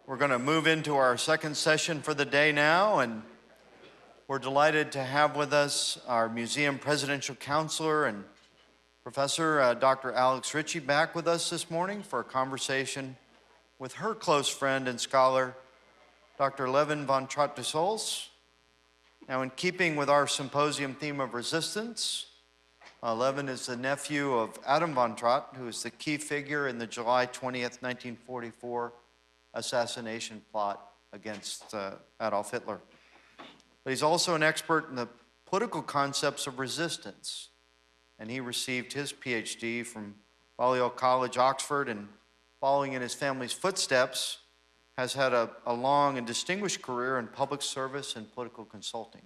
We're going to move into our second session for the day now, and we're delighted to have with us our museum presidential counselor and professor, Dr. Alex Richie, back with us this morning for a conversation with her close friend and scholar, Dr. Levin von Trott de Solz. Now, in keeping with our symposium theme of resistance, Levin is the nephew of Adam von Trott, who is the key figure in the July 20th, 1944 assassination plot against Adolf Hitler. But he's also an expert in the political concepts of resistance, and he received his PhD from Balliol College, Oxford, and following in his family's footsteps, has had a long and distinguished career in public service and political consulting.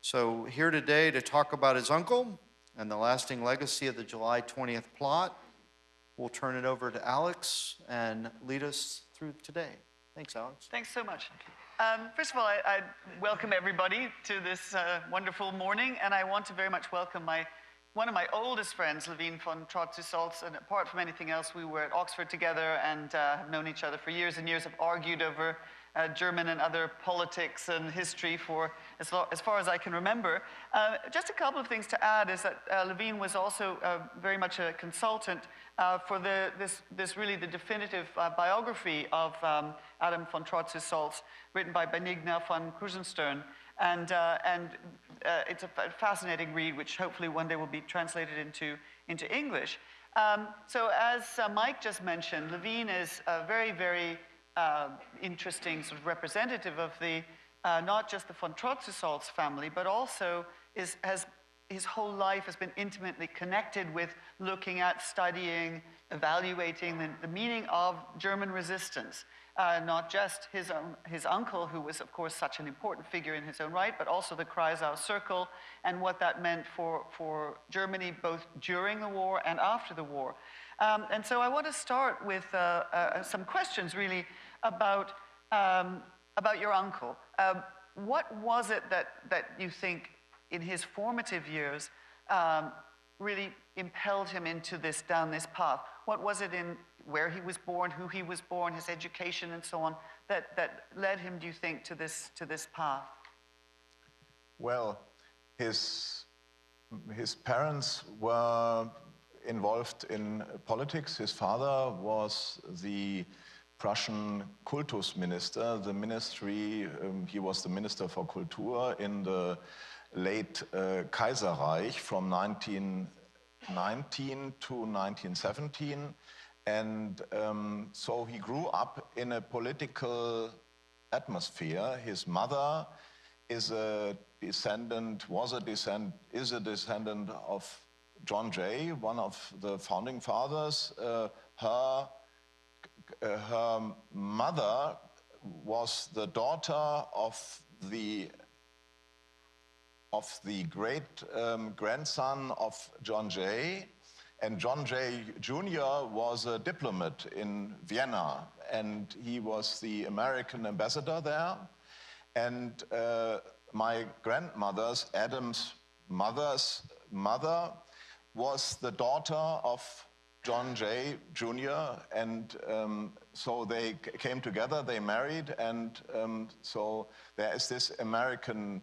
So here today to talk about his uncle and the lasting legacy of the July 20th plot, we'll turn it over to Alex and lead us through today. Thanks, Alex. Thanks so much. First of all, I welcome everybody to this wonderful morning, and I want to very much welcome one of my oldest friends, Levin von Trott de Solz, and apart from anything else, we were at Oxford together and have known each other for years and years, have argued over German and other politics and history for as far as I can remember. Just a couple of things to add is that Levin was also very much a consultant for this really the definitive biography of Adam von Trott de Solz, written by Benigna von Krusenstern. And it's a fascinating read, which hopefully one day will be translated into English. So as Mike just mentioned, Levin is a very, very interesting sort of representative of the not just the von Trott de Solz family, but also his whole life has been intimately connected with looking at, studying, evaluating the meaning of German resistance. Not just his uncle, who was, of course, such an important figure in his own right, but also the Kreisau Circle and what that meant for Germany, both during the war and after the war. And so I want to start with some questions, really, about your uncle. What was it that you think, in his formative years, really impelled him into down this path? What was it in where he was born, who he was born, his education, and so on, that led him, do you think, to this path? Well, his parents were involved in politics. His father was the Prussian Kultus minister, the ministry, he was the minister for Kultur in the late Kaiserreich from 1919 to 1917. And so he grew up in a political atmosphere. His mother is a descendant of John Jay, one of the founding fathers. Her mother was the daughter of the great grandson of John Jay. And John Jay Jr. was a diplomat in Vienna, and he was the American ambassador there. And my grandmother's, Adam's mother's mother, was the daughter of John Jay Jr. And so they came together, they married, and so there is this American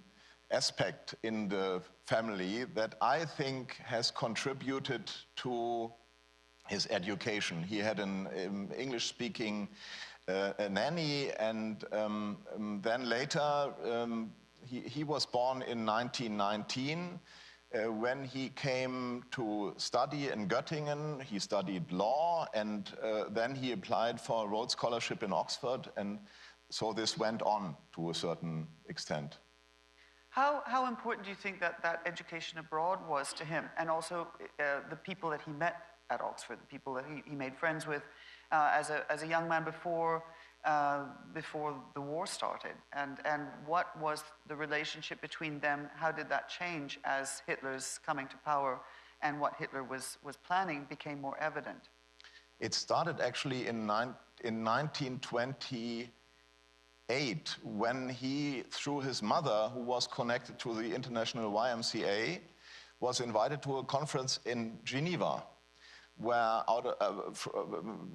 aspect in the family that I think has contributed to his education. He had an English-speaking nanny, and then later he was born in 1919. When he came to study in Göttingen, he studied law, and then he applied for a Rhodes Scholarship in Oxford, and so this went on to a certain extent. How important do you think that education abroad was to him, and also the people that he met at Oxford, the people that he made friends with as a young man before the war started, and what was the relationship between them? How did that change as Hitler's coming to power and what Hitler was planning became more evident? It started actually in 1928 when he, through his mother, who was connected to the International YMCA, was invited to a conference in Geneva, where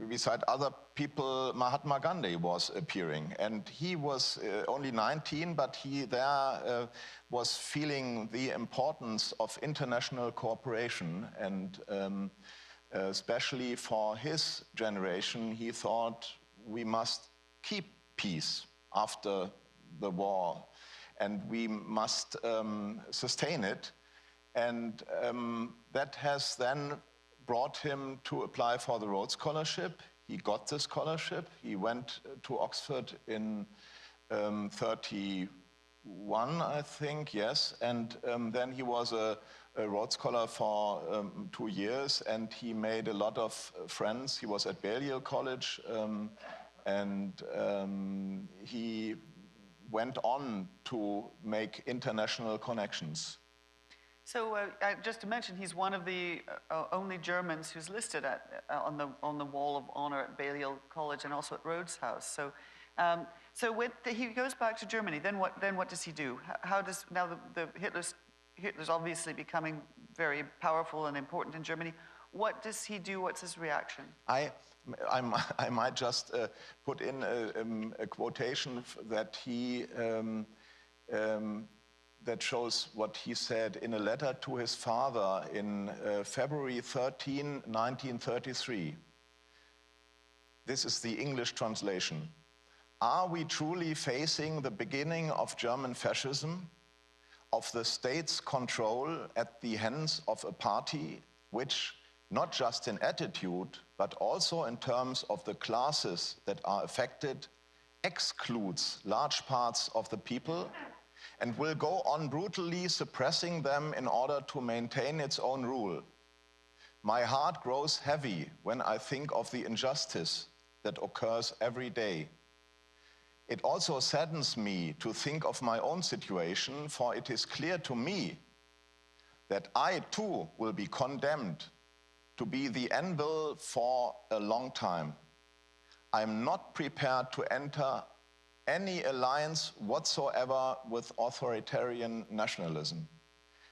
beside other people, Mahatma Gandhi was appearing. And he was only 19, but he there was feeling the importance of international cooperation. And especially for his generation, he thought we must keep peace after the war, and we must sustain it. And that has then brought him to apply for the Rhodes Scholarship. He got the scholarship. He went to Oxford in 31, I think, yes. And then he was a Rhodes Scholar for 2 years, and he made a lot of friends. He was at Balliol College, and he went on to make international connections. So just to mention, he's one of the only Germans who's listed on the Wall of Honor at Balliol College and also at Rhodes House. So, so when he goes back to Germany, then what does he do? How does now Hitler's obviously becoming very powerful and important in Germany? What does he do? What's his reaction? I might just put in a quotation that he. That shows what he said in a letter to his father in February 13, 1933. This is the English translation. Are we truly facing the beginning of German fascism, of the state's control at the hands of a party which, not just in attitude, but also in terms of the classes that are affected, excludes large parts of the people and will go on brutally suppressing them in order to maintain its own rule? My heart grows heavy when I think of the injustice that occurs every day. It also saddens me to think of my own situation, for it is clear to me that I too will be condemned to be the anvil for a long time. I am not prepared to enter any alliance whatsoever with authoritarian nationalism.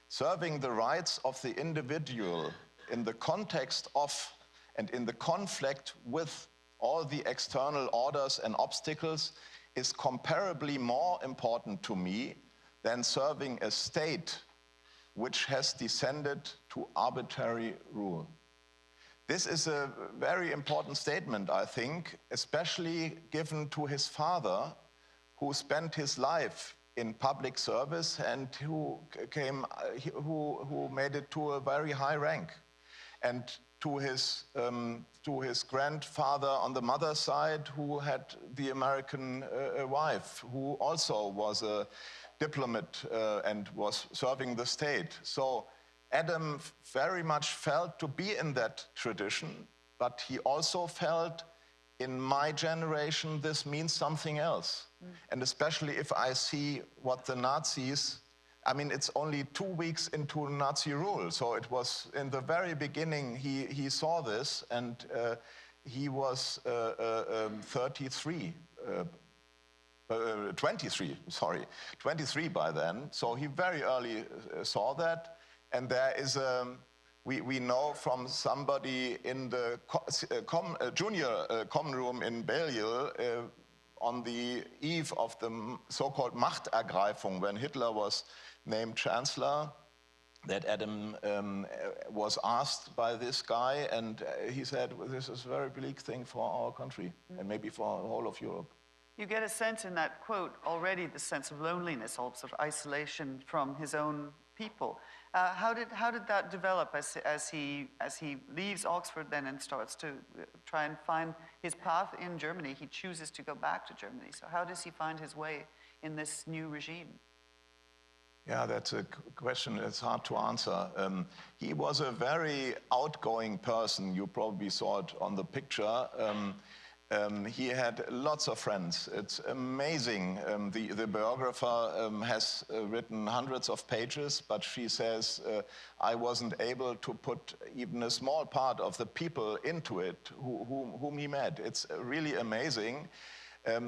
Serving the rights of the individual in the context of and in the conflict with all the external orders and obstacles is comparably more important to me than serving a state which has descended to arbitrary rule. This is a very important statement, I think, especially given to his father, who spent his life in public service and who made it to a very high rank. And to his grandfather on the mother's side, who had the American wife, who also was a diplomat and was serving the state. So Adam very much felt to be in that tradition, but he also felt, in my generation, this means something else. And especially if I see what the Nazis, I mean, it's only 2 weeks into Nazi rule. So it was in the very beginning, he saw this, and he was 23 by then. So he very early saw that. And there is we know from somebody in the junior common room in Balliol on the eve of the so-called Machtergreifung, when Hitler was named chancellor, that Adam was asked by this guy, and he said, well, this is a very bleak thing for our country and maybe for the whole of Europe. You get a sense in that quote already, the sense of loneliness, also of isolation from his own people. How did that develop as he leaves Oxford then and starts to try and find his path in Germany? He chooses to go back to Germany. So how does he find his way in this new regime? Yeah, that's a question that's hard to answer. He was a very outgoing person. You probably saw it on the picture. He had lots of friends. It's amazing. The biographer has written hundreds of pages, but she says, I wasn't able to put even a small part of the people into it whom he met. It's really amazing.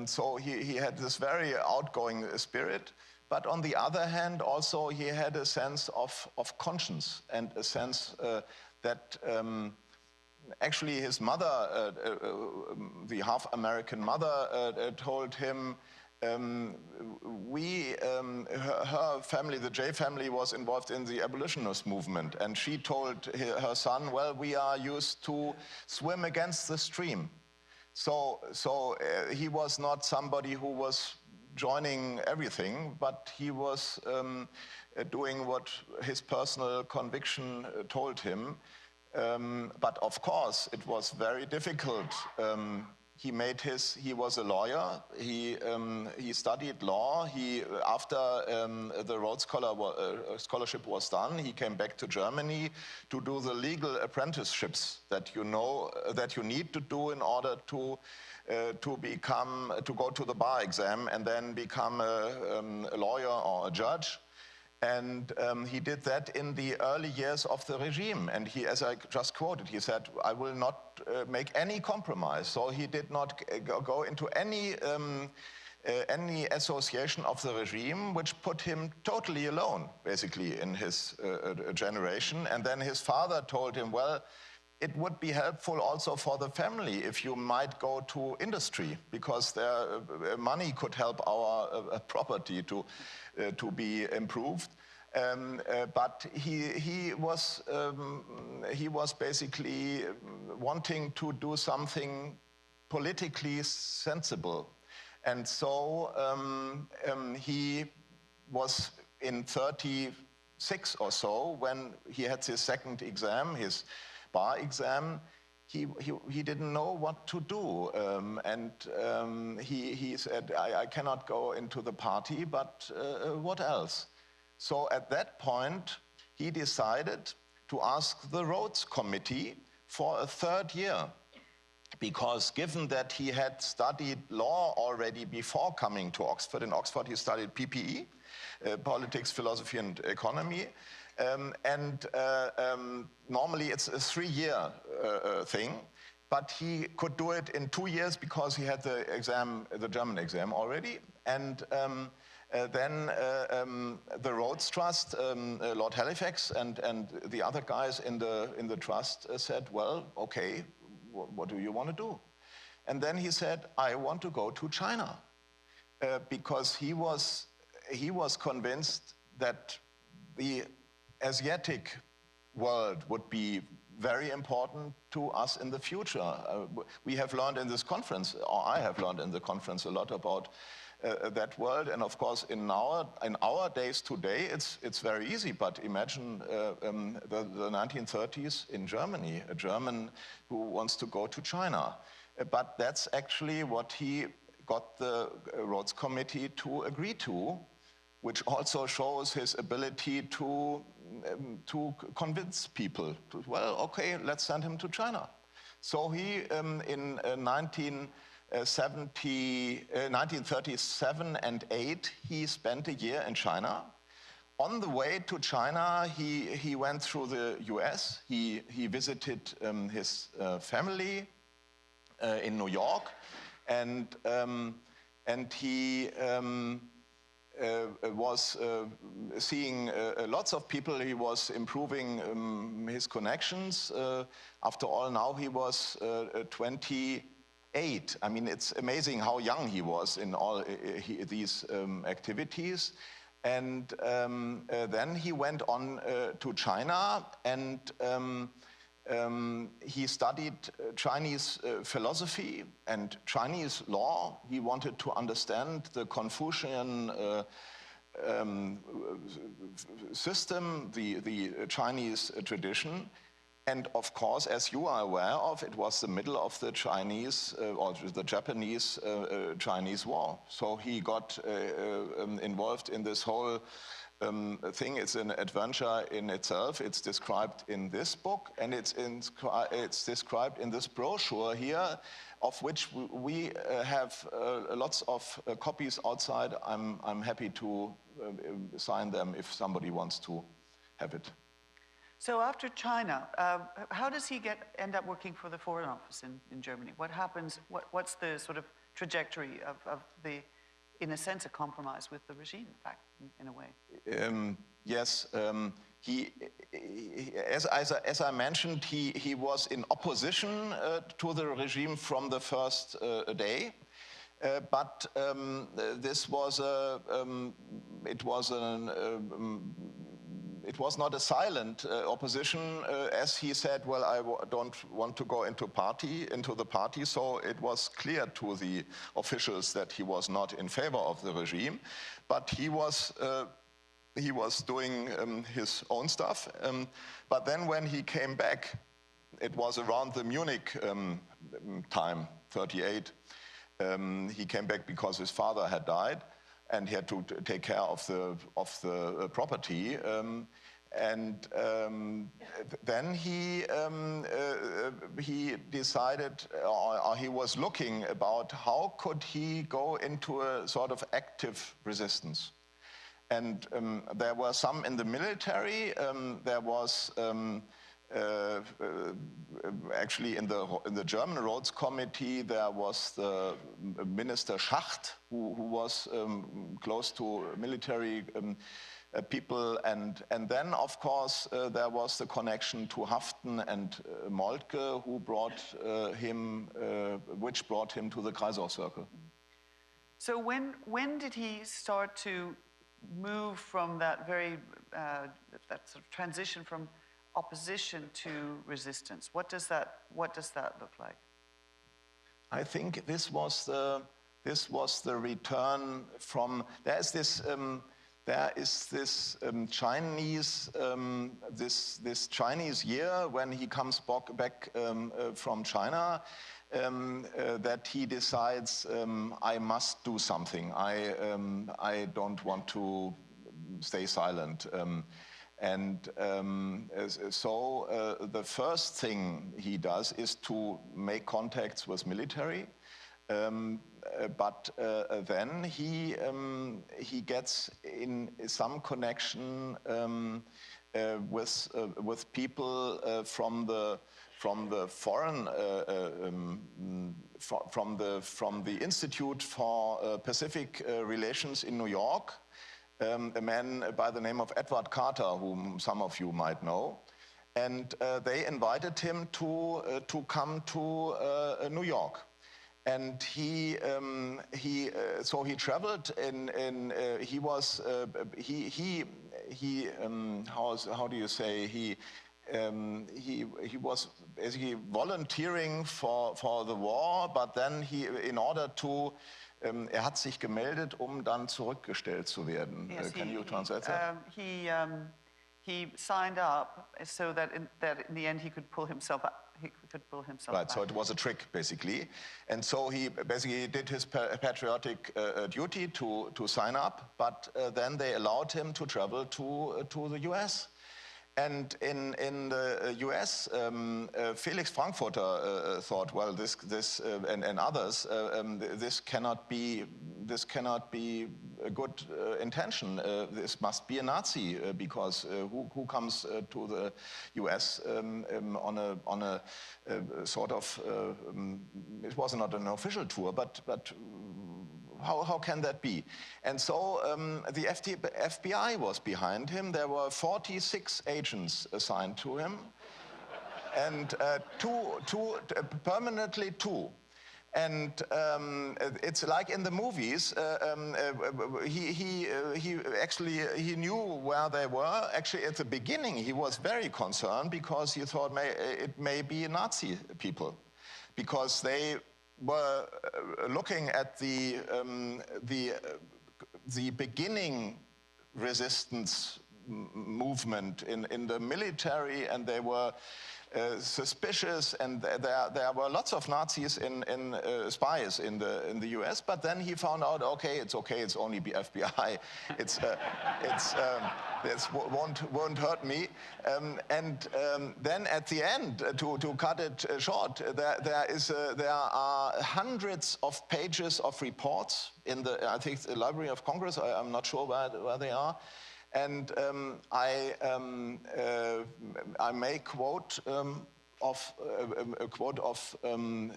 So he had this very outgoing spirit. But on the other hand, also he had a sense of conscience and a sense that actually his mother, the half-American mother, told him, her family, the J family, was involved in the abolitionist movement, and she told her son, well, we are used to swim against the stream. So he was not somebody who was joining everything, but he was doing what his personal conviction told him. But of course, it was very difficult. He was a lawyer. He studied law. After the Rhodes Scholarship was done, he came back to Germany to do the legal apprenticeships that you need to do in order to go to the bar exam and then become a lawyer or a judge. And he did that in the early years of the regime. And he, as I just quoted, he said, I will not make any compromise. So he did not go into any association of the regime, which put him totally alone, basically, in his generation. And then his father told him, well, it would be helpful also for the family if you might go to industry, because their money could help our property to be improved. But he was basically wanting to do something politically sensible. And so he was in 36 or so when he had his second exam, his bar exam. He didn't know what to do, he said, I cannot go into the party, but what else? So at that point, he decided to ask the Rhodes Committee for a third year, because given that he had studied law already before coming to Oxford, in Oxford he studied PPE, politics, philosophy and economy, normally it's a 3-year thing, but he could do it in 2 years because he had the exam, the German exam already. And then the Rhodes Trust, Lord Halifax and the other guys in the trust said, well, okay, what do you want to do? And then he said, I want to go to China, because he was convinced that the Asiatic world would be very important to us in the future. We have learned in this conference, or I have learned in the conference, a lot about that world. And of course, in our days today, it's very easy. But imagine the 1930s in Germany, a German who wants to go to China. But that's actually what he got the Rhodes Committee to agree to, which also shows his ability to convince people to, well, okay, let's send him to China. So he, in 1937 and 8, he spent a year in China. On the way to China, he went through the US. He visited his family in New York, and he was seeing lots of people. He was improving his connections. After all, now he was 28. I mean, it's amazing how young he was in all these activities. And then he went on to China, and he studied Chinese philosophy and Chinese law. He wanted to understand the Confucian system, the Chinese tradition. And of course, as you are aware of, it was the middle of the Chinese or the Japanese-Chinese war. So he got involved in this whole thing. It's an adventure in itself. It's described in this book, and it's described in this brochure here, of which we have lots of copies outside. I'm happy to sign them if somebody wants to have it. So after China, how does he end up working for the Foreign Office in Germany? What happens? What's the sort of trajectory of the, in a sense, a compromise with the regime, in fact, in a way? yes, as I mentioned, he was in opposition to the regime from the first day. But this was it was not a silent opposition, as he said, well, I don't want to go into the party, so it was clear to the officials that he was not in favor of the regime, but he was doing his own stuff. But then when he came back, it was around the Munich time, 38. He came back because his father had died, and he had to take care of the property. Then he decided, or he was looking about how could he go into a sort of active resistance. And there were some in the military. There was actually in the German Roads Committee, there was the Minister Schacht, who was close to military people, and then of course there was the connection to Haften and Moltke, who brought which brought him to the Kreisau Circle. So when did he start to move from that very that sort of transition from opposition to resistance? What does that look like? I think this was the return from. There is this Chinese this Chinese year when he comes back from China, that he decides, I must do something. I don't want to stay silent. So the first thing he does is to make contacts with military, but then he gets in some connection with people from the foreign from the Institute for Pacific Relations in New York. A man by the name of Edward Carter, whom some of you might know, and they invited him to come to New York, and so he traveled how do you say, he was basically volunteering for the war, but then in order to hat sich gemeldet, dann zurückgestellt zu werden. Yes, Can you translate that? He signed up so that in the end he could pull himself up. Right, so it was a trick basically, and so he basically did his patriotic duty to sign up, but then they allowed him to travel to the US. And in the US, Felix Frankfurter thought, well, this and others, this cannot be a good intention. This must be a Nazi, because who comes to the US on a sort of it was not an official tour, but how can that be? And so the FBI was behind him. There were 46 agents assigned to him, and permanently two. And it's like in the movies. He knew where they were. Actually, at the beginning, he was very concerned because he thought it may be Nazi people, because they were looking at the beginning resistance movement in the military, and they were suspicious, and there were lots of Nazis in spies in the US. But then he found out, it's only the FBI. This won't hurt me. Then at the end, to cut it short, there are hundreds of pages of reports in I think the Library of Congress. I'm not sure where they are. And I may quote a quote of an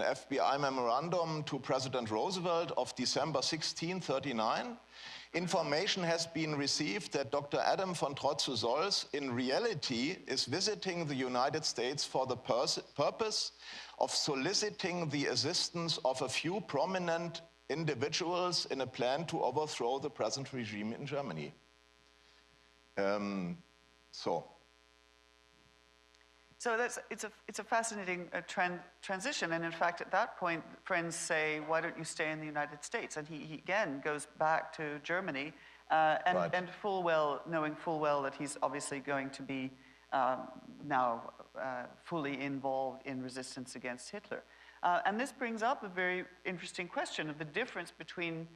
FBI memorandum to President Roosevelt of December 16, 1939. Information has been received that Dr. Adam von Trott zu Solz in reality is visiting the United States for the purpose of soliciting the assistance of a few prominent individuals in a plan to overthrow the present regime in Germany. So it's a fascinating transition, and in fact, at that point, friends say, "Why don't you stay in the United States?" And he again goes back to Germany, and knowing full well that he's obviously going to be now fully involved in resistance against Hitler. And this brings up a very interesting question of the difference between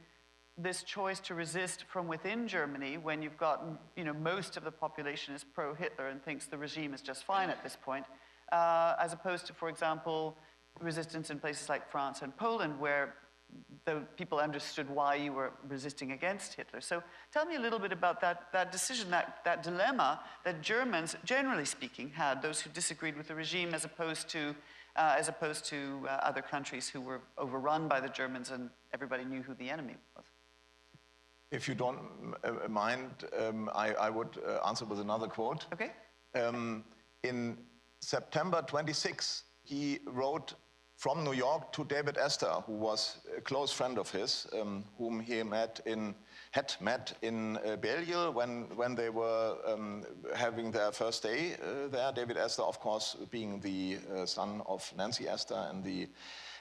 this choice to resist from within Germany, when you've got, most of the population is pro-Hitler and thinks the regime is just fine at this point, as opposed to, for example, resistance in places like France and Poland, where the people understood why you were resisting against Hitler. So tell me a little bit about that decision, that dilemma that Germans, generally speaking, had, those who disagreed with the regime, as opposed to other countries who were overrun by the Germans and everybody knew who the enemy was. If you don't mind, I would answer with another quote. Okay. In September 26, he wrote from New York to David Esther, who was a close friend of his, whom he had met in Belgium when they were having their first day there. David Esther, of course, being the son of Nancy Esther and the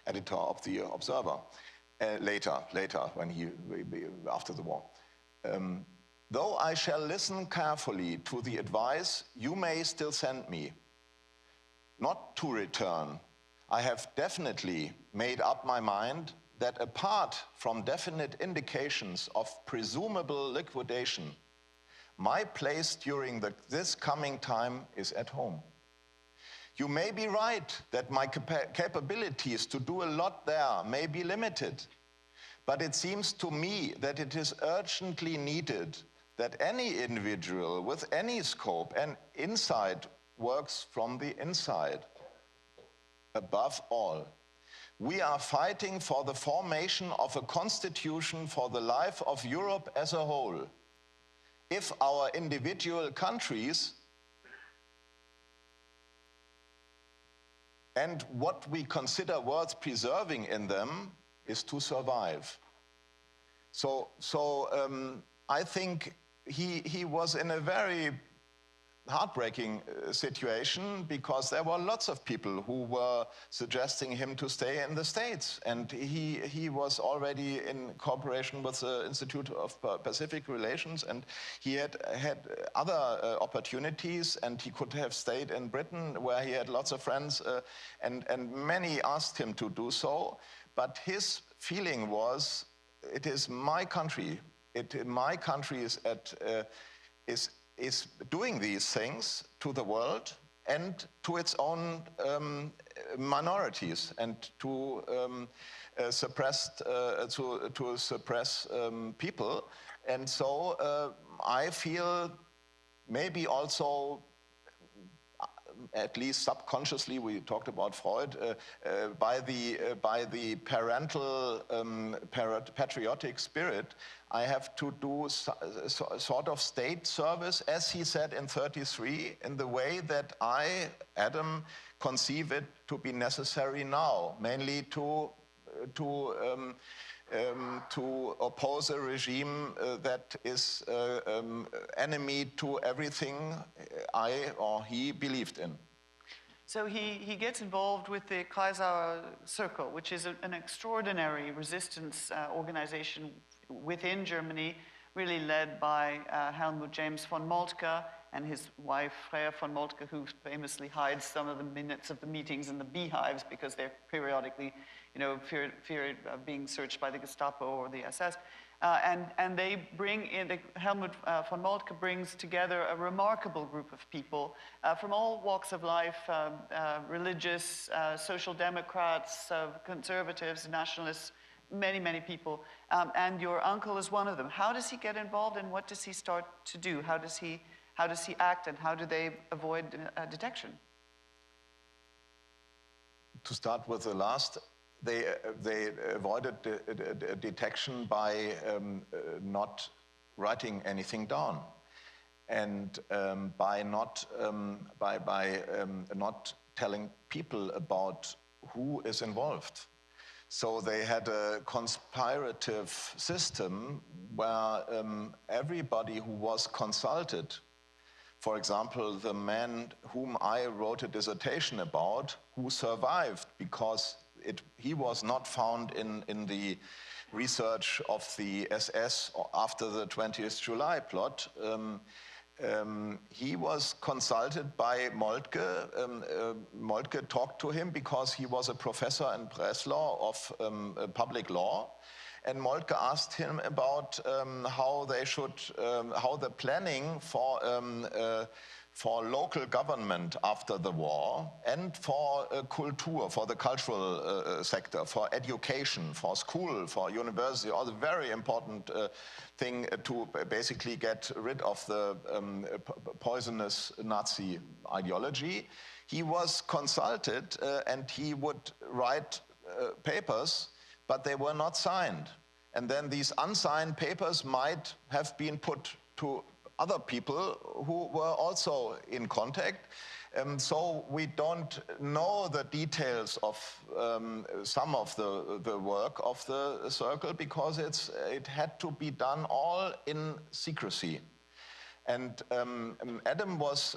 editor of The Observer. Later, after the war. Though I shall listen carefully to the advice you may still send me, not to return, I have definitely made up my mind that apart from definite indications of presumable liquidation, my place during this coming time is at home. You may be right that my capabilities to do a lot there may be limited, but it seems to me that it is urgently needed that any individual with any scope and insight works from the inside. Above all, we are fighting for the formation of a constitution for the life of Europe as a whole. If our individual countries and what we consider worth preserving in them is to survive. So I think he was in a very heartbreaking situation, because there were lots of people who were suggesting him to stay in the States. And he was already in cooperation with the Institute of Pacific Relations, and he had other opportunities, and he could have stayed in Britain, where he had lots of friends, and many asked him to do so. But his feeling was, it is my country. My country is doing these things to the world and to its own minorities, and to suppress people. And so I feel maybe also, at least subconsciously, we talked about Freud, by the parental patriotic spirit, I have to do sort of state service, as he said in 1933, in the way that I, Adam, conceive it to be necessary now, mainly to oppose a regime that is enemy to everything I or he believed in. So he gets involved with the Kreisau Circle, which is an extraordinary resistance organization within Germany, really led by Helmut James von Moltke and his wife, Freya von Moltke, who famously hides some of the minutes of the meetings in the beehives because they're periodically, feared of being searched by the Gestapo or the SS. And they bring in, Helmut von Moltke brings together a remarkable group of people from all walks of life, religious, social democrats, conservatives, nationalists, many, many people. And your uncle is one of them. How does he get involved, and what does he start to do? How does he act, and how do they avoid detection? to start with the last, they avoided detection by not writing anything down, and by not telling people about who is involved. So they had a conspirative system where everybody who was consulted, for example, the man whom I wrote a dissertation about, who survived because he was not found in the research of the SS after the 20th July plot. He was consulted by Moltke. Moltke talked to him because he was a professor in Breslau of public law. And Moltke asked him about how the planning for local government after the war and for culture, for the cultural sector, for education, for school, for university, all the very important thing to basically get rid of the poisonous Nazi ideology. He was consulted and he would write papers, but they were not signed. And then these unsigned papers might have been put to other people who were also in contact. So we don't know the details of some of the work of the circle because it had to be done all in secrecy. And Adam was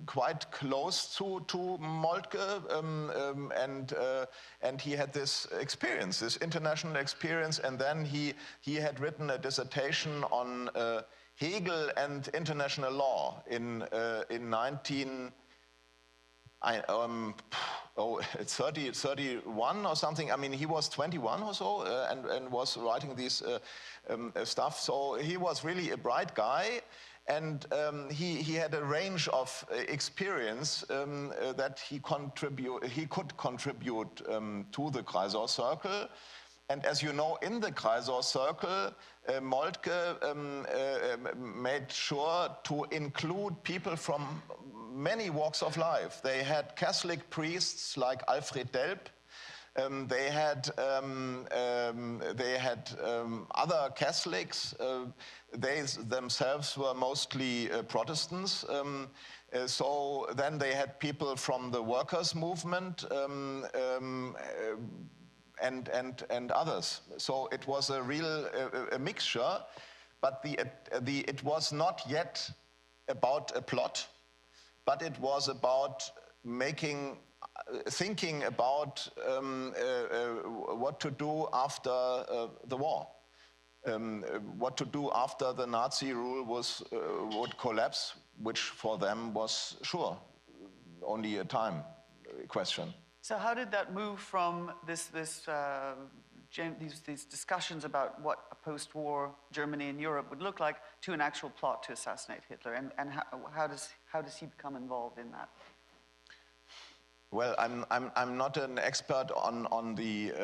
quite close to Moltke, and he had this experience, this international experience, and then he had written a dissertation on Hegel and international law in 31 or something. I mean, he was 21 or so and was writing these stuff. So he was really a bright guy, and he had a range of experience that he could contribute to the Kreisau Circle. And as you know, in the Kreisau Circle, Moltke made sure to include people from many walks of life. They had Catholic priests like Alfred Delp. They had other Catholics. They themselves were mostly Protestants. So then they had people from the workers' movement and others. So it was a real a mixture, but it was not yet about a plot, but it was about thinking about what to do after the war, what to do after the Nazi rule would collapse, which for them was sure, only a time question. So how did that move from these discussions about what a post-war Germany and Europe would look like to an actual plot to assassinate Hitler? And how does he become involved in that? Well, I'm not an expert on the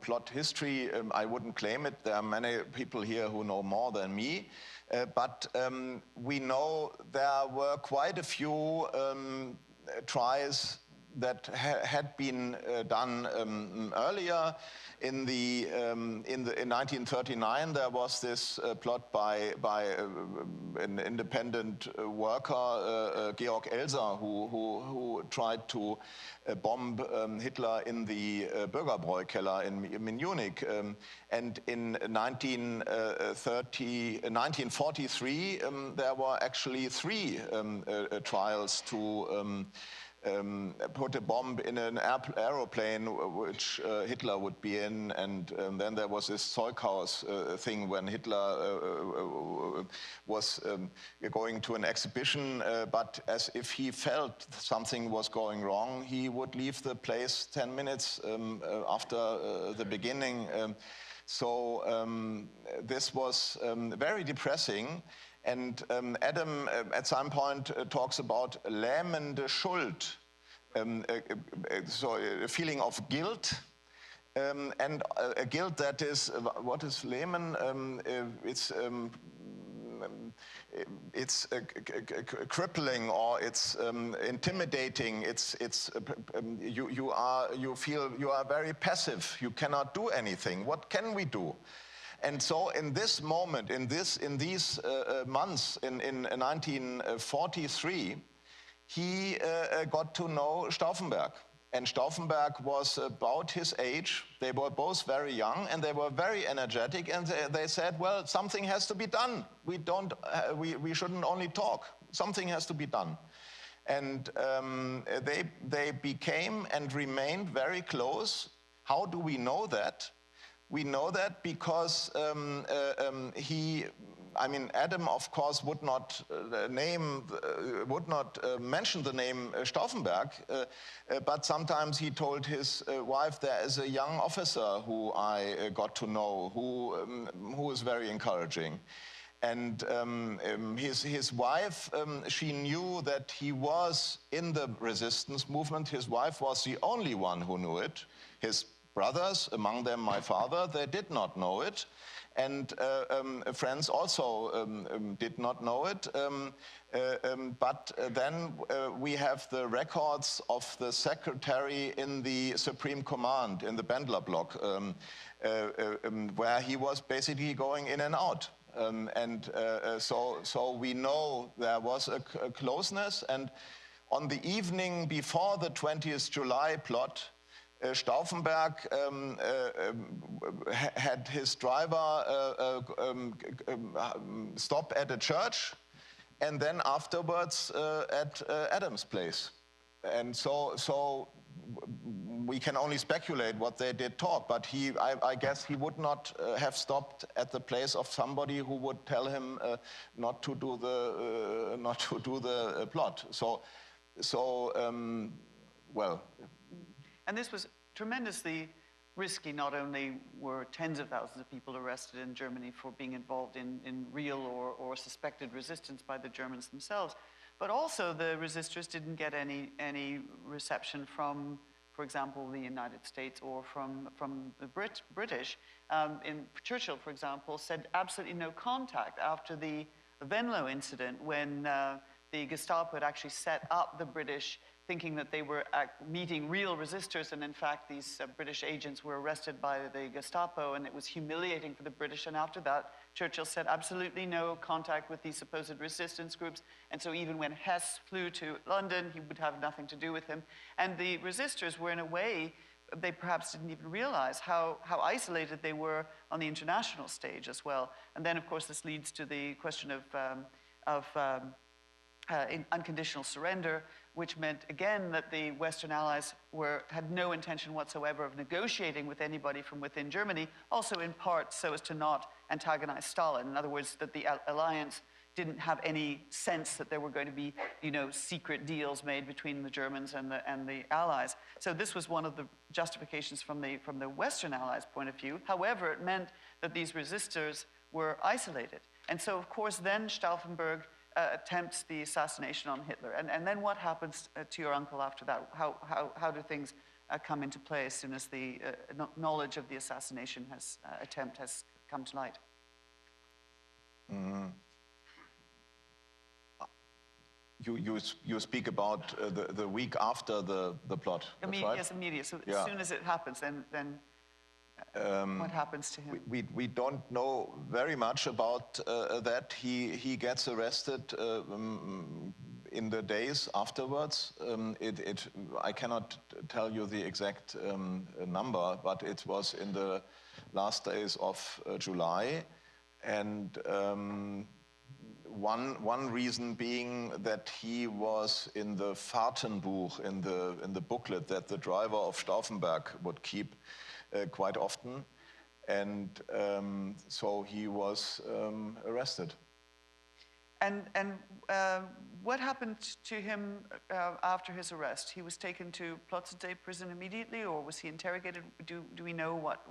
plot history. I wouldn't claim it. There are many people here who know more than me. But we know there were quite a few tries that had been done earlier. In 1939, there was this plot by an independent worker, Georg Elser, who tried to bomb Hitler in the Bürgerbräu-Keller in Munich. And in 1943, there were actually 3 trials to put a bomb in an aeroplane which Hitler would be in, and then there was this Zeughaus thing when Hitler was going to an exhibition, but as if he felt something was going wrong, he would leave the place 10 minutes after the beginning. So this was very depressing. And Adam, at some point, talks about lähmende Schuld, so a feeling of guilt, and a guilt that is, what is lähmen? It's crippling, or it's intimidating. You feel you are very passive. You cannot do anything. What can we do? And so in this moment, in these months, in 1943, he got to know Stauffenberg. And Stauffenberg was about his age. They were both very young, and they were very energetic. And they said, well, something has to be done. We shouldn't only talk. Something has to be done. And they became and remained very close. How do we know that? We know that because Adam, of course, would not mention the name Stauffenberg, but sometimes he told his wife, there is a young officer who I got to know, who is very encouraging. And his wife, she knew that he was in the resistance movement. His wife was the only one who knew it. His brothers, among them my father, they did not know it. And friends also did not know it. But then we have the records of the secretary in the Supreme Command, in the Bendler block, where he was basically going in and out. So we know there was a closeness. And on the evening before the 20th July plot, Stauffenberg had his driver stop at a church, and then afterwards at Adam's place. And so we can only speculate what they did talk, but I guess he would not have stopped at the place of somebody who would tell him not to do the plot. Well. And this was tremendously risky. Not only were tens of thousands of people arrested in Germany for being involved in real or suspected resistance by the Germans themselves, but also the resistors didn't get any reception from, for example, the United States or from the British. Churchill, for example, said absolutely no contact after the Venlo incident, when the Gestapo had actually set up the British thinking that they were meeting real resistors, and in fact these British agents were arrested by the Gestapo, and it was humiliating for the British. And after that, Churchill said absolutely no contact with these supposed resistance groups, and so even when Hess flew to London, he would have nothing to do with him. And the resistors were, in a way, they perhaps didn't even realize how isolated they were on the international stage as well. And then, of course, this leads to the question of unconditional surrender, which meant, again, that the Western Allies had no intention whatsoever of negotiating with anybody from within Germany, also in part so as to not antagonize Stalin. In other words, that the alliance didn't have any sense that there were going to be, secret deals made between the Germans and the Allies. So this was one of the justifications from the Western Allies' point of view. However, it meant that these resistors were isolated. And so, of course, then Stauffenberg attempts the assassination on Hitler. And then what happens to your uncle after that? How do things come into play as soon as the knowledge of the assassination attempt has come to light? Mm. You speak about the week after the plot, that's right? Yes, immediate. So yeah. As soon as it happens, then what happens to him? We don't know very much about that. He gets arrested in the days afterwards. I cannot tell you the exact number, but it was in the last days of July. And one reason being that he was in the Fahrtenbuch, in the booklet that the driver of Stauffenberg would keep quite often, and so he was arrested. And what happened to him after his arrest? He was taken to Plötzensee prison immediately, or was he interrogated? Do we know what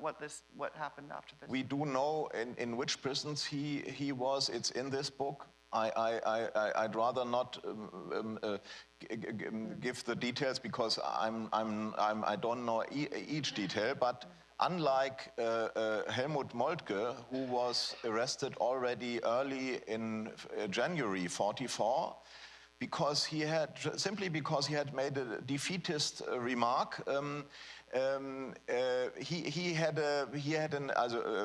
happened after this? We do know in which prisons he was. It's in this book. I'd rather not give the details because I don't know each detail. But unlike Helmut Moltke, who was arrested already early in January '44, because he had simply because he had made a defeatist remark.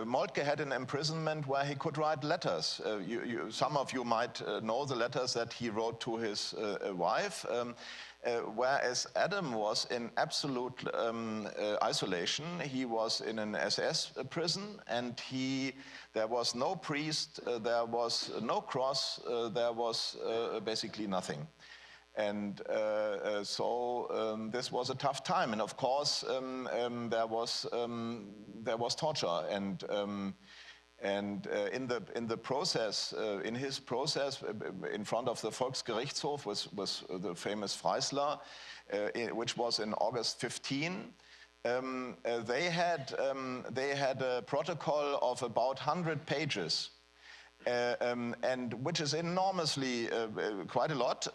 Moltke had an imprisonment where he could write letters. Some of you might know the letters that he wrote to his wife. Whereas Adam was in absolute isolation. He was in an SS prison, and there was no priest, there was no cross, there was basically nothing. And so this was a tough time, and of course there was torture, and in the process, in his process, in front of the Volksgerichtshof was the famous Freisler, which was in August 15. They had a protocol of about 100 pages. And which is enormously quite a lot,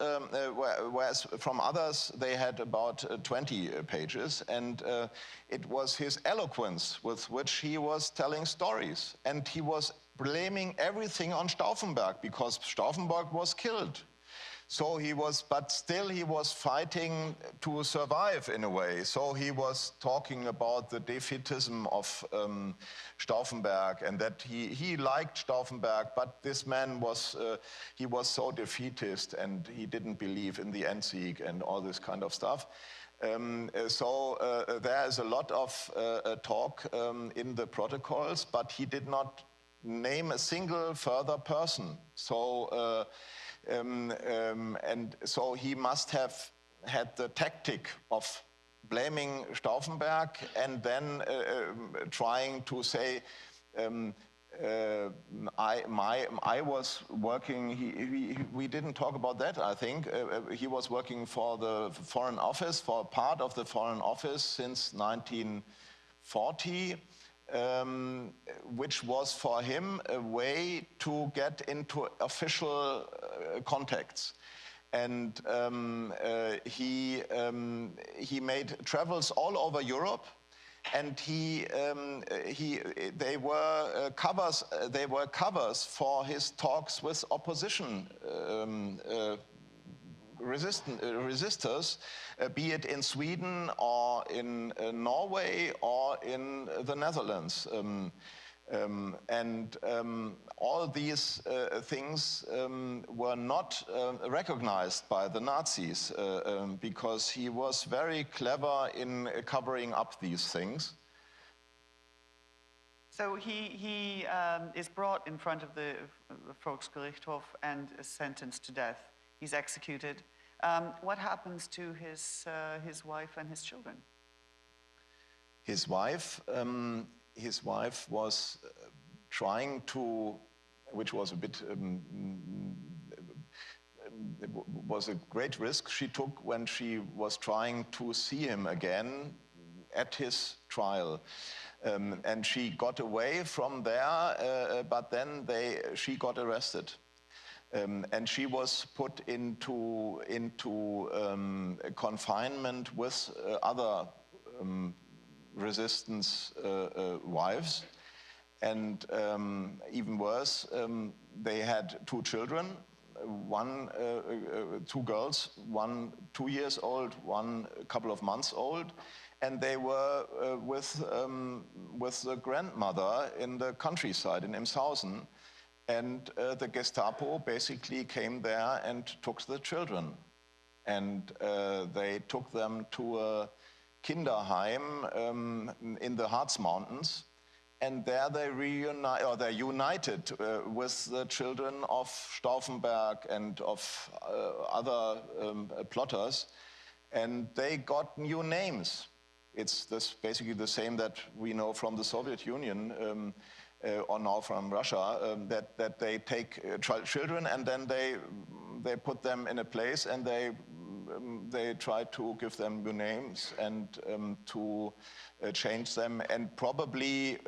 whereas from others they had about 20 pages, and it was his eloquence with which he was telling stories, and he was blaming everything on Stauffenberg because Stauffenberg was killed. So but still he was fighting to survive in a way. So he was talking about the defeatism of Stauffenberg, and that he liked Stauffenberg, but this man he was so defeatist, and he didn't believe in the Endsieg and all this kind of stuff. So there is a lot of talk in the protocols, but he did not name a single further person. So. And so he must have had the tactic of blaming Stauffenberg and then trying to say, I was working, we didn't talk about that, I think. He was working for the Foreign Office, for part of the Foreign Office since 1940. Which was for him a way to get into official contacts. And he made travels all over Europe, and they were covers for his talks with opposition resistors, be it in Sweden or in Norway or in the Netherlands. All these things were not recognized by the Nazis because he was very clever in covering up these things. So he is brought in front of the Volksgerichtshof and is sentenced to death. He's executed. What happens to his wife and his children? His wife was trying to, which was a bit, was a great risk she took when she was trying to see him again at his trial. And she got away from there, but then she got arrested. And she was put into confinement with other resistance wives, and even worse, they had two children, two girls, one 2 years old, one a couple of months old, and they were with the grandmother in the countryside in Emshausen. And the Gestapo basically came there and took the children. And they took them to a Kinderheim in the Harz Mountains. And there they united with the children of Stauffenberg and of other plotters. And they got new names. It's basically the same that we know from the Soviet Union. Or now from Russia, that they take children and then they put them in a place and they try to give them new names and to change them and probably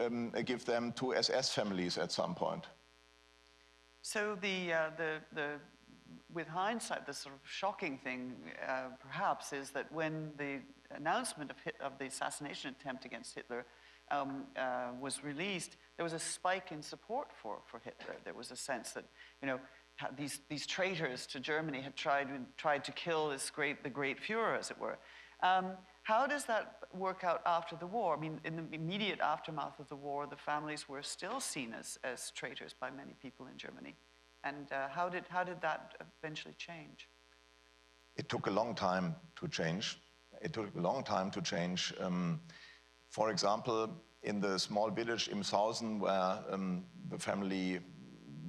give them to SS families at some point. So with hindsight, the sort of shocking thing perhaps is that when the announcement of the assassination attempt against Hitler was released, there was a spike in support for Hitler. There was a sense that, you know, these traitors to Germany had tried to kill the great Führer, as it were. How does that work out after the war? I mean, in the immediate aftermath of the war, the families were still seen as traitors by many people in Germany. And how did that eventually change? It took a long time to change. It took a long time to change. For example, in the small village Imshausen, where the family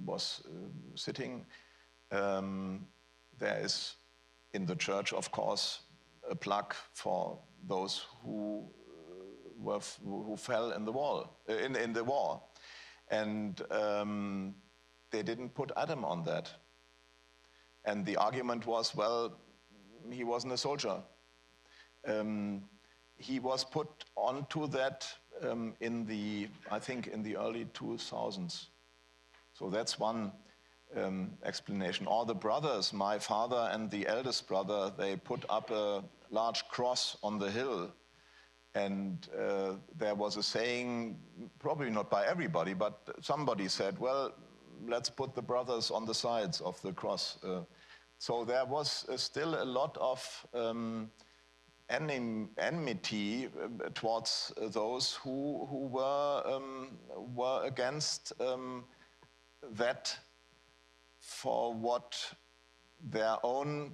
was sitting, there is in the church, of course, a plaque for those who fell in the war, and they didn't put Adam on that. And the argument was, well, he wasn't a soldier. He was put onto that I think in the early 2000s. So that's one explanation. All the brothers, my father and the eldest brother, they put up a large cross on the hill. And there was a saying, probably not by everybody, but somebody said, well, let's put the brothers on the sides of the cross. So there was still a lot of enmity towards those who were against that for what their own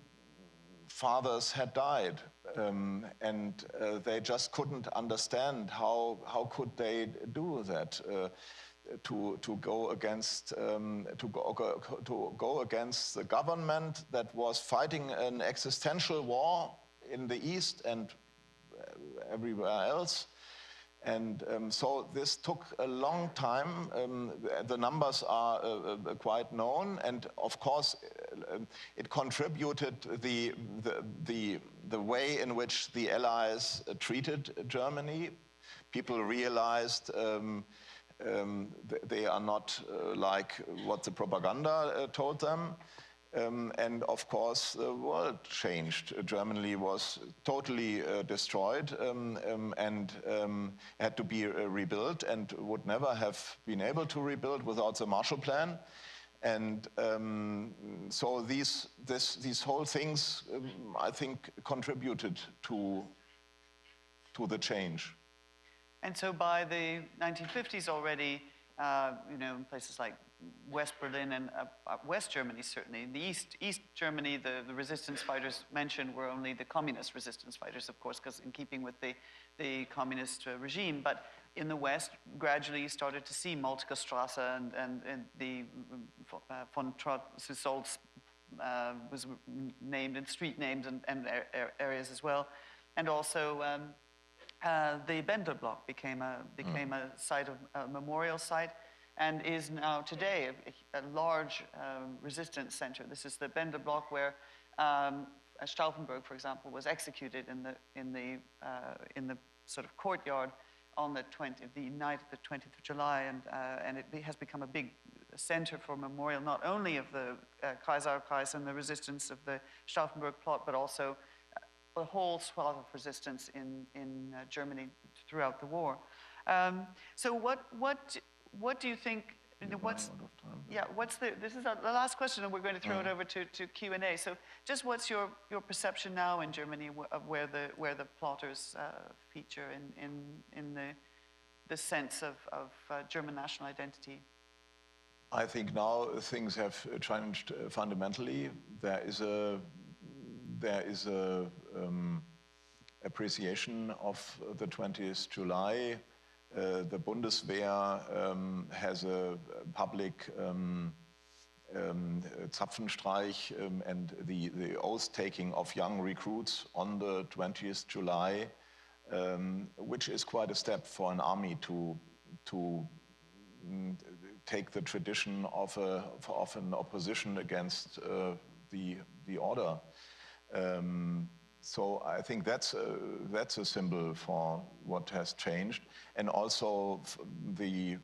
fathers had died. And they just couldn't understand how could they do that. To go against the government that was fighting an existential war in the East and everywhere else. And so this took a long time. The numbers are quite known, and of course it contributed the way in which the Allies treated Germany. People realized they are not like what the propaganda told them. And of course, the world changed. Germany was totally destroyed and had to be rebuilt, and would never have been able to rebuild without the Marshall Plan. And so these whole things, I think, contributed to the change. And so by the 1950s already, you know, in places like West Berlin and West Germany, certainly. In the East Germany, the resistance fighters mentioned were only the communist resistance fighters, of course, because in keeping with the communist regime. But in the West, gradually you started to see Moltkestrasse and the von Trott, Solz was named, and street names and areas as well. And also the Bender block became a site of a memorial site, and is now today a large resistance center. This is the Bender block where Stauffenberg, for example, was executed in the sort of courtyard on the night of the 20th of July, and it has become a big center for memorial, not only of the Kreisau Circle and the resistance of the Stauffenberg plot, but also a whole swath of resistance in Germany throughout the war. So what do you think? This is the last question, and we're going to throw it over to Q&A. So, just what's your perception now in Germany of where the plotters feature in the sense of German national identity? I think now things have changed fundamentally. There is a appreciation of the 20th July. The Bundeswehr has a public Zapfenstreich and the oath-taking of young recruits on the 20th July, which is quite a step for an army to take the tradition of an opposition against the order. So I think that's a symbol for what has changed, and also the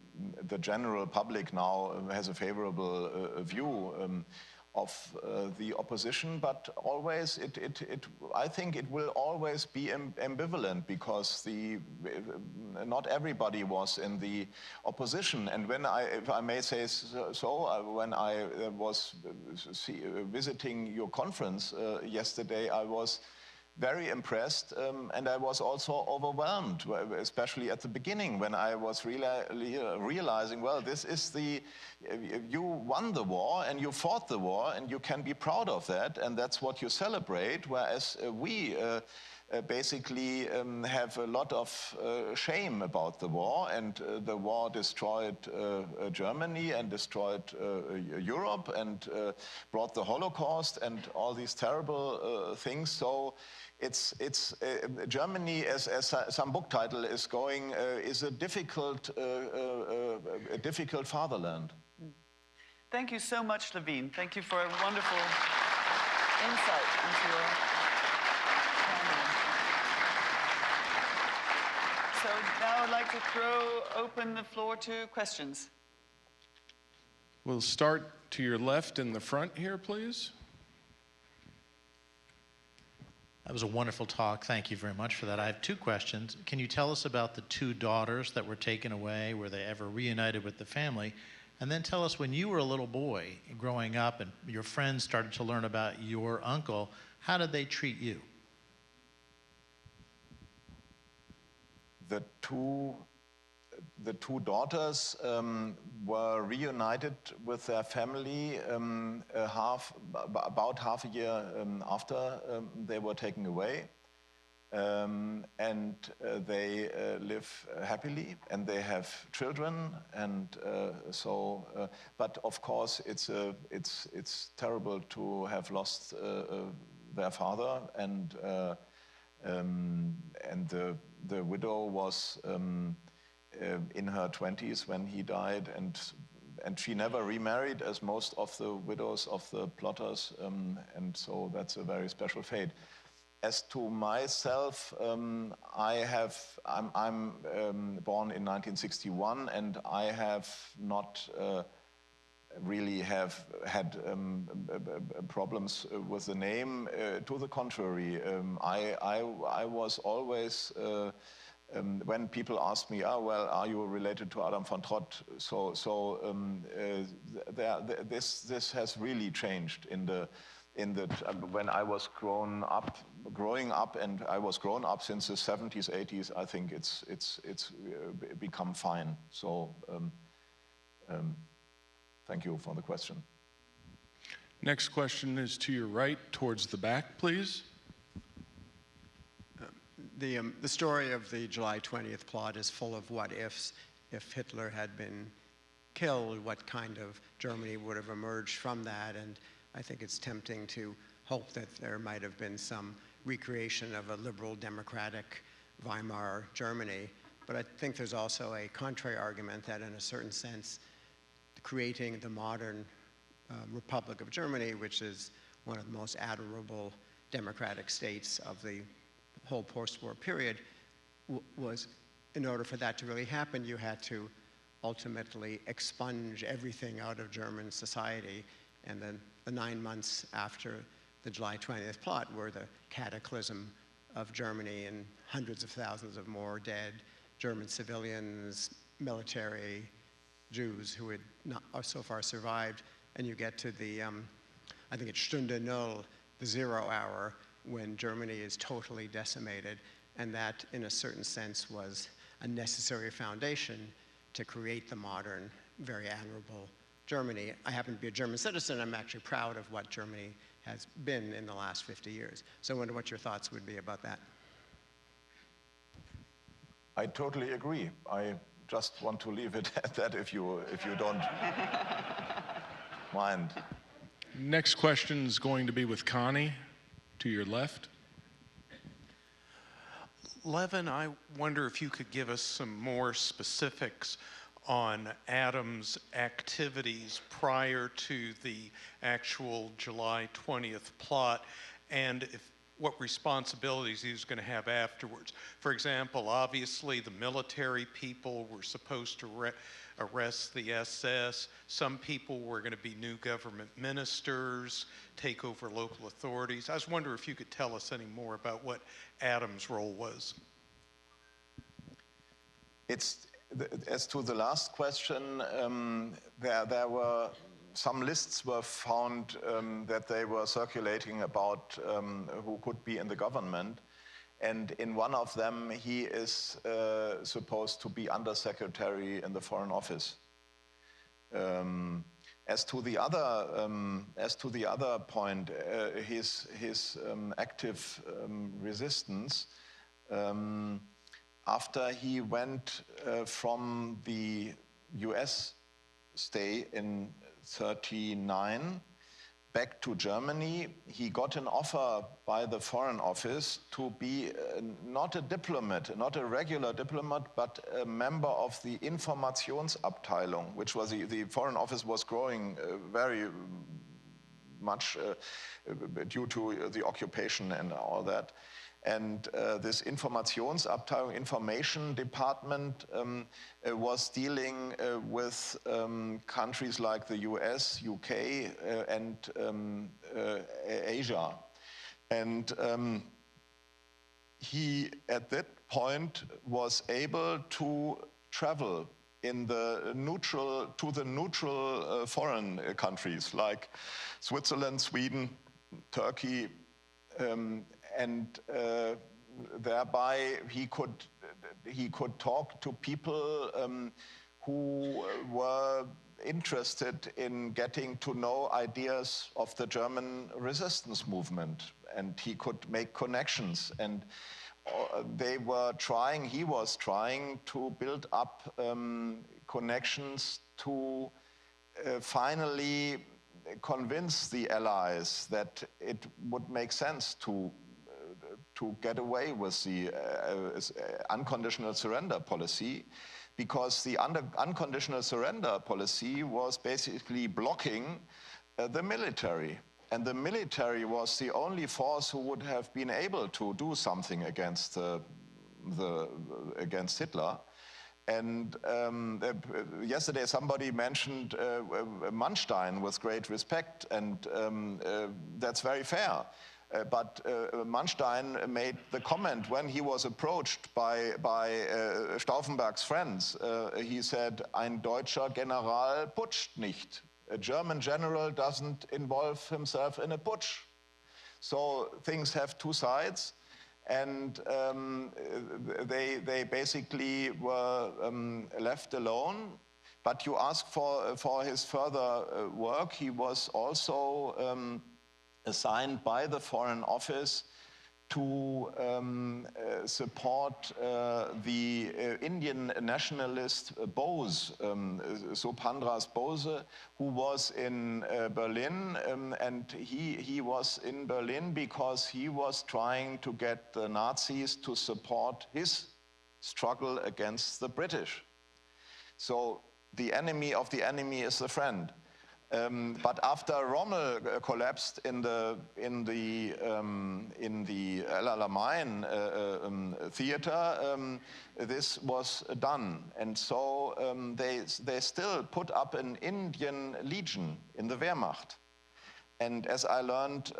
general public now has a favorable view. the opposition, but always I think it will always be ambivalent, because not everybody was in the opposition. And when if I may say so, when I was visiting your conference yesterday, I was very impressed, and I was also overwhelmed, especially at the beginning, when I was realizing, well, this is you won the war and you fought the war and you can be proud of that, and that's what you celebrate, whereas we basically have a lot of shame about the war, and the war destroyed Germany and destroyed Europe and brought the Holocaust and all these terrible things. So it's Germany, as some book title is going, is a difficult fatherland. Thank you so much, Levin. Thank you for a wonderful insight into your family. So now I'd like to open the floor to questions. We'll start to your left in the front here, please. That was a wonderful talk. Thank you very much for that. I have two questions. Can you tell us about the two daughters that were taken away? Were they ever reunited with the family? And then tell us, when you were a little boy growing up and your friends started to learn about your uncle, how did they treat you? The two daughters were reunited with their family about half a year after they were taken away, and they live happily and they have children, and but of course it's terrible to have lost their father, and the widow was in her 20s when he died, and she never remarried, as most of the widows of the plotters, and so that's a very special fate. As to myself, I'm born in 1961, and I have not really have had problems with the name. To the contrary, I was always, when people ask me, well, are you related to Adam von Trott? This has really changed when I was growing up, and I was grown up since the 70s, 80s. I think it's become fine. So. Thank you for the question. Next question is to your right, towards the back, please. The story of the July 20th plot is full of what-ifs. If Hitler had been killed, what kind of Germany would have emerged from that? And I think it's tempting to hope that there might have been some recreation of a liberal democratic Weimar Germany. But I think there's also a contrary argument that, in a certain sense, creating the modern Republic of Germany, which is one of the most admirable democratic states of the whole post-war period, was, in order for that to really happen, you had to ultimately expunge everything out of German society. And then the 9 months after the July 20th plot were the cataclysm of Germany, and hundreds of thousands of more dead German civilians, military, Jews who had not so far survived, and you get to the, I think it's Stunde Null, the 0 hour, when Germany is totally decimated, and that, in a certain sense, was a necessary foundation to create the modern, very admirable Germany. I happen to be a German citizen. I'm actually proud of what Germany has been in the last 50 years. So I wonder what your thoughts would be about that. I totally agree. I just want to leave it at that, if you don't mind. Next question is going to be with Connie, to your left. Levin, I wonder if you could give us some more specifics on Adam's activities prior to the actual July 20th plot, and what responsibilities he was going to have afterwards. For example, obviously the military people were supposed to arrest the SS. Some people were going to be new government ministers, take over local authorities. I was wondering if you could tell us any more about what Adam's role was. As to the last question, there were some lists were found that they were circulating about who could be in the government. And in one of them, he is supposed to be undersecretary in the Foreign Office. As to the other point, his active resistance, after he went from the U.S. stay in 1939 back to Germany, he got an offer by the Foreign Office to be not a diplomat, not a regular diplomat, but a member of the Informationsabteilung, which was the Foreign Office was growing very much due to the occupation and all that. And this Informationsabteilung, information department, was dealing with countries like the US, UK, and Asia. And he, at that point, was able to travel in the neutral foreign countries like Switzerland, Sweden, Turkey, and thereby he could talk to people who were interested in getting to know ideas of the German resistance movement, and he could make connections. And he was trying to build up connections to finally convince the Allies that it would make sense to get away with the unconditional surrender policy, because the unconditional surrender policy was basically blocking the military. And the military was the only force who would have been able to do something against against Hitler. And yesterday somebody mentioned Manstein with great respect, and that's very fair. But Manstein made the comment when he was approached by Stauffenberg's friends. He said, "Ein deutscher General putscht nicht." A German general doesn't involve himself in a putsch. So things have two sides. And they basically were left alone. But you ask for his further work. He was also assigned by the Foreign Office to support the Indian nationalist Bose, Subhandras Bose, who was in Berlin, and he was in Berlin because he was trying to get the Nazis to support his struggle against the British. So the enemy of the enemy is the friend. But after Rommel collapsed in the El Alamein theater, this was done, and so they still put up an Indian legion in the Wehrmacht. And as I learned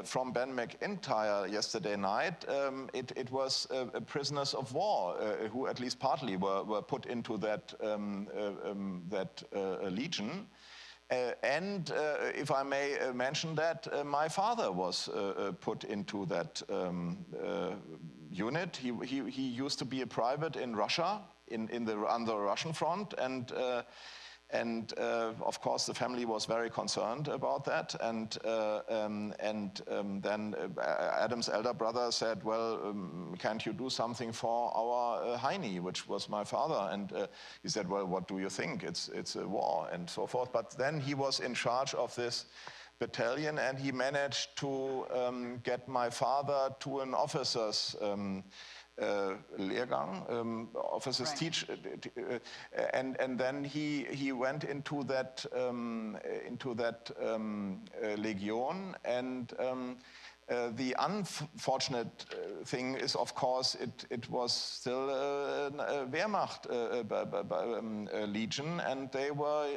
from Ben McIntyre yesterday night, it was prisoners of war who at least partly were put into that legion. And if I may mention that, my father was put into that unit. He used to be a private in Russia, on the Russian front, and of course the family was very concerned about that. And then Adam's elder brother said, "Well, can't you do something for our Heini," which was my father? And he said, "Well, what do you think? It's a war," and so forth. But then he was in charge of this battalion, and he managed to get my father to an officer's Lehrgang, officers Right. teach, and then he went into that legion, and The unfortunate thing is, of course, it was still a Wehrmacht legion, and they were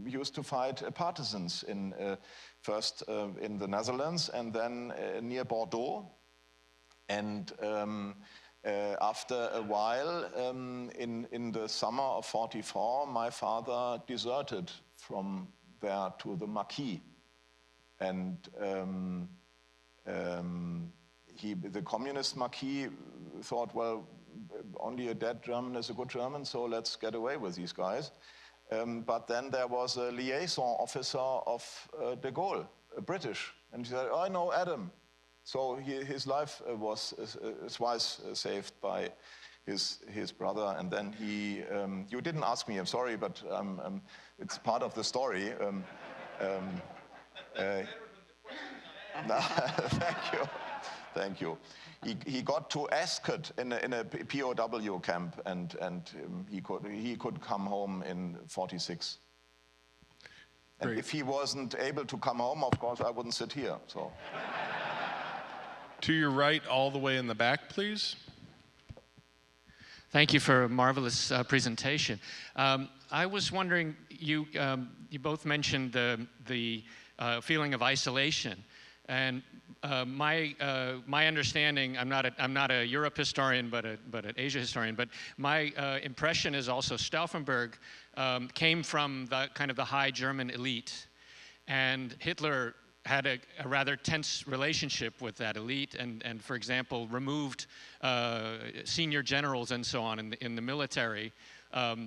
used to fight partisans first in the Netherlands and then near Bordeaux. And after a while, in the summer of '44, my father deserted from there to the Maquis. And the communist Maquis thought, well, only a dead German is a good German, so let's get away with these guys. But then there was a liaison officer of de Gaulle, a British, and he said, oh, I know Adam. So his life was twice saved by his brother, and then he, you didn't ask me, I'm sorry, but it's part of the story. Thank you. He got to Ascot in a POW camp, and he could come home in '46. And if he wasn't able to come home, of course, I wouldn't sit here. So. To your right, all the way in the back, please. Thank you for a marvelous presentation. I was wondering, you both mentioned the feeling of isolation, and my understanding, I'm not a Europe historian, but an Asia historian. But my impression is also Stauffenberg came from the high German elite, and Hitler had a rather tense relationship with that elite, and for example, removed senior generals and so on in the military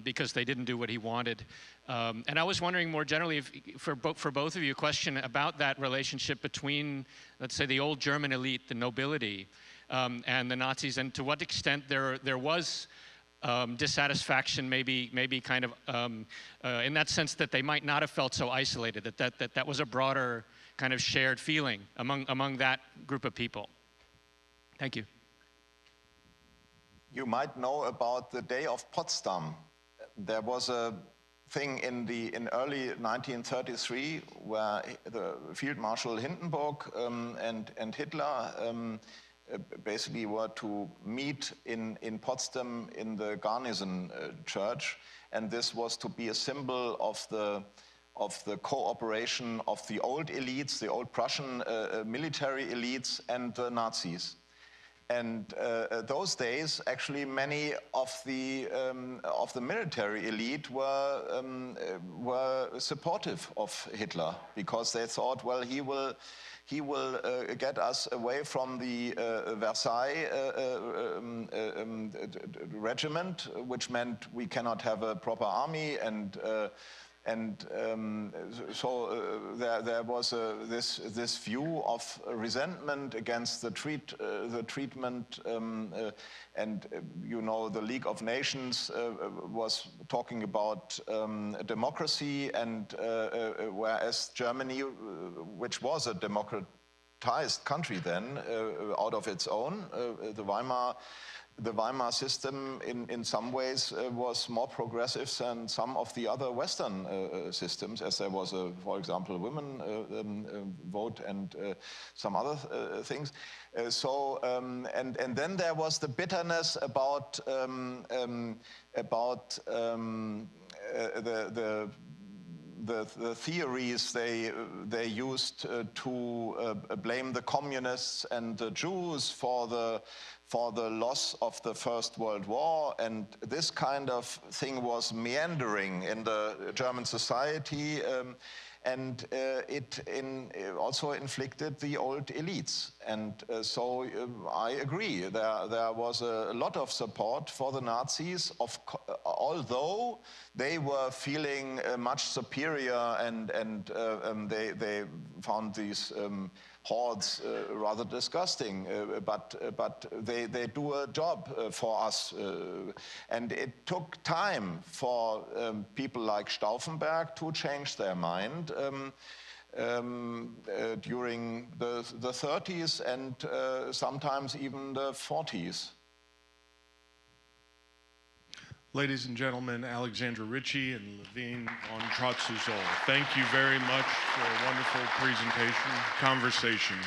because they didn't do what he wanted. And I was wondering more generally, for both of you, a question about that relationship between, let's say, the old German elite, the nobility, and the Nazis, and to what extent there was dissatisfaction, maybe kind of in that sense that they might not have felt so isolated, that was a broader kind of shared feeling among that group of people. Thank you. You might know about the Day of Potsdam. There was a thing in early 1933 where the Field Marshal Hindenburg and Hitler basically were to meet in Potsdam in the Garnison Church, and this was to be a symbol of the cooperation of the old elites, the old Prussian military elites, and the Nazis. And those days, actually, many of the military elite were supportive of Hitler, because they thought, well, he will get us away from the Versailles regiment, which meant we cannot have a proper army, so there was this view of resentment against the treatment, and you know, the League of Nations was talking about democracy, and whereas Germany, which was a democratized country then, out of its own, the Weimar system in some ways was more progressive than some of the other Western systems, as there was, for example, women vote and some other things. And then there was the bitterness about the theories they used to blame the communists and the Jews for the loss of the First World War, and this kind of thing was meandering in the German society, and it also inflicted the old elites. And so I agree, there was a lot of support for the Nazis, although they were feeling much superior, and they found these hordes rather disgusting, but they do a job for us. And it took time for people like Stauffenberg to change their mind during the 30s and sometimes even the 40s. Ladies and gentlemen, Alexandra Richie and Levin von Trott. Thank you very much for a wonderful presentation, conversation.